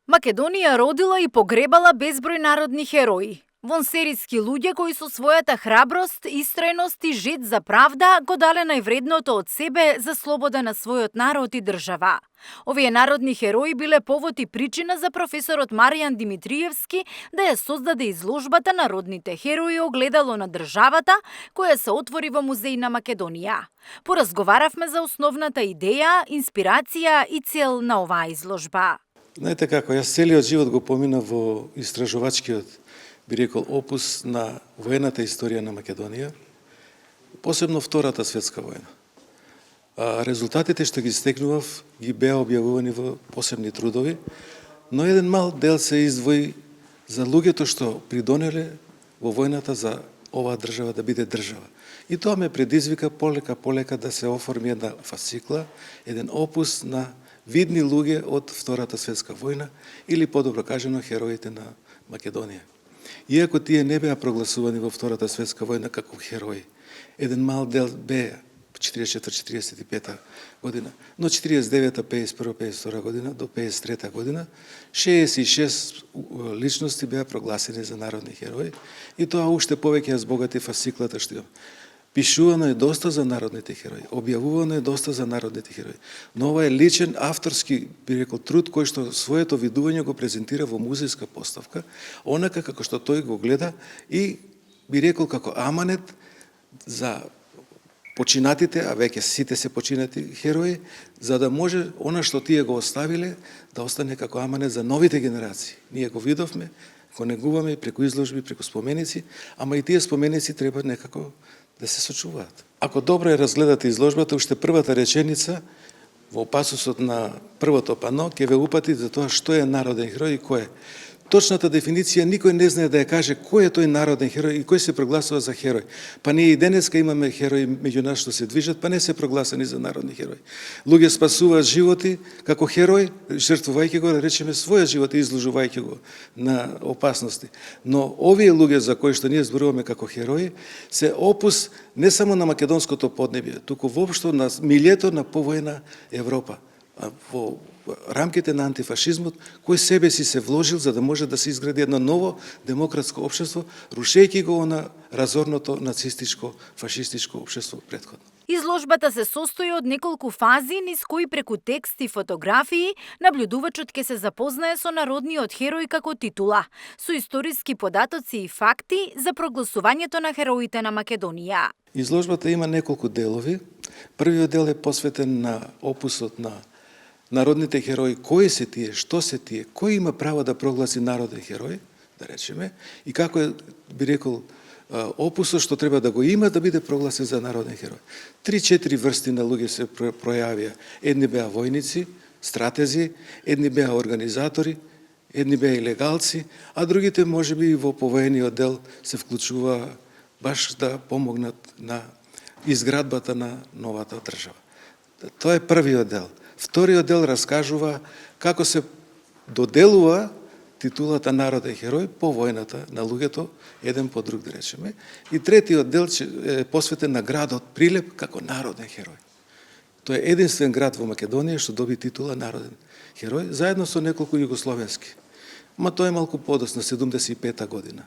Македонија родила и погребала безброј народни херои. Вонсерийски луѓе кои со својата храброст, истрајност и жет за правда го дале највредното од себе за слобода на својот народ и држава. Овие народни херои биле повод и причина за професорот Маријан Димитриевски да ја создаде изложбата Народните херои огледало на државата, која се отвори во Музеј на Македонија. Поразговаравме за основната идеја, инспирација и цел на оваа изложба. Знаете како, јас целиот живот го поминав во истражувачкиот, би рекол, опус на воената историја на Македонија, посебно Втората светска војна. Резултатите што ги стекнував ги беа објавувани во посебни трудови, но еден мал дел се издвои за луѓето што придонеле во војната за оваа држава да биде држава. И тоа ме предизвика полека да се оформи една фасцикла, еден опус на видни луѓе од Втората светска војна или подобро кажано хероите на Македонија. Иако тие не беа прогласувани во Втората светска војна како херои, еден мал дел беа 44-45 година, но 49-та, 51-та, 52 година до 53-та година 66 личности беа прогласени за народни херои и тоа уште повеќе ја збогати фасциклата што имам. Пишувано е доста за народните херои, објавувано е доста за народните херои. Но ова е личен авторски, би рекол, труд кој што своето видување го презентира во музејска поставка, онака како што тој го гледа и би рекол како аманет за починатите, а веќе сите се починати херои, за да може она што тие го оставиле да остане како аманет за новите генерации. Ние го видовме, го негуваме преку изложби, преку споменици, ама и тие споменици треба некако да се сочуваат. Ако добро ја разгледате изложбата, уште првата реченица во пасусот на првото пано ќе ве упати за тоа што е народен херој и кој е. Точната дефиниција никој не знае да ја каже кој е тој народен херој и кој се прогласува за херој. Па ние и денеска имаме херои меѓу нас што се движат, па не се прогласени за народни херои. Луѓе спасуваат животи како херој, жртвувајќи го, да речеме, својот живот и изложувајќи го на опасности. Но овие луѓе за кои што ние зборуваме како херои се опус не само на македонското поднебје, туку воопшто на милјето на повојна Европа. Во рамките на антифашизмот, кој себе си се вложил за да може да се изгради едно ново демократско општество, рушејќи го на разорното нацистичко, фашистичко општество претходно. Изложбата се состои од неколку фази, низ кои преку текст и фотографии наблюдувачот ќе се запознае со народниот херој како титула, со историски податоци и факти за прогласувањето на хероите на Македонија. Изложбата има неколку делови. Првиот дел е посветен на опусот на народните херои, кои се тие, што се тие, кој има право да прогласи народен херој, да речеме, и како е, би рекол, опусот што треба да го има да биде прогласен за народен херој. 3-4 врсти на луѓе се пројавија. Едни беа војници, стратези, едни беа организатори, едни беа илегалци, а другите можеби и во повоениот дел се вклучува баш да помогнат на изградбата на новата држава. Тоа е првиот дел. Вториот дел раскажува како се доделува титулата народен херој по војната на луѓето, еден по друг, да речеме. И третиот дел е посветен на градот Прилеп како народен херој. Тој е единствен град во Македонија што доби титула народен херој, заедно со неколку југословенски. Ма тоа е малку подоцна, 75-та година.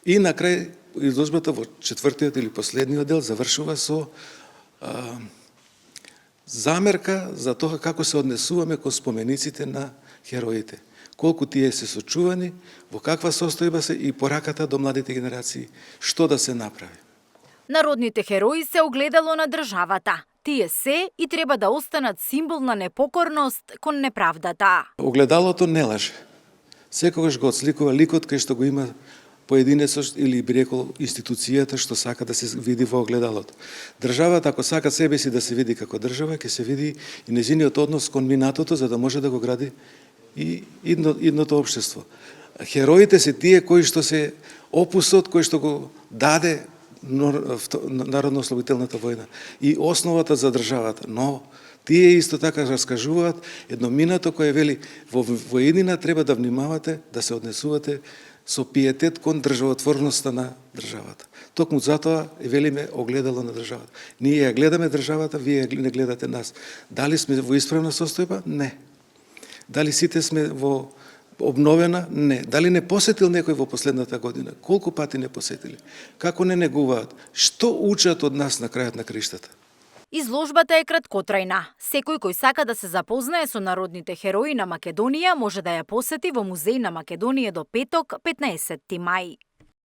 И на крај изложбата во четвртиот или последниот дел завршува со замерка за тоа како се однесуваме кон спомениците на хероите. Колку тие се сочувани, во каква состојба се и пораката до младите генерации, што да се направи. Народните херои се огледало на државата. Тие се и треба да останат символ на непокорност кон неправдата. Огледалото не лаже. Секогаш го отсликува ликот кај што го има поединецот или би рекол институцијата што сака да се види во огледалото. Државата, ако сака себе си да се види како држава, ќе се види и нејзиниот однос кон минатото за да може да го гради и идното општество. Хероите се тие кои што се опусот кој што го даде Народно-ослободителната војна и основата за државата. Но тие исто така раскажуваат едно минато кое вели во воедина треба да внимавате да се однесувате со пиетет кон државотворноста на државата. Токму затоа велиме огледало на државата. Ние ја гледаме државата, вие не гледате нас. Дали сме во исправна состојба? Не. Дали сите сме во обновена? Не. Дали не посетил некој во последната година? Колку пати не посетили? Како не негуваат? Што учат од нас на крајот на криштата? Изложбата е краткотрајна. Секој кој сака да се запознае со народните херои на Македонија може да ја посети во Музеј на Македонија до петок, 15 мај.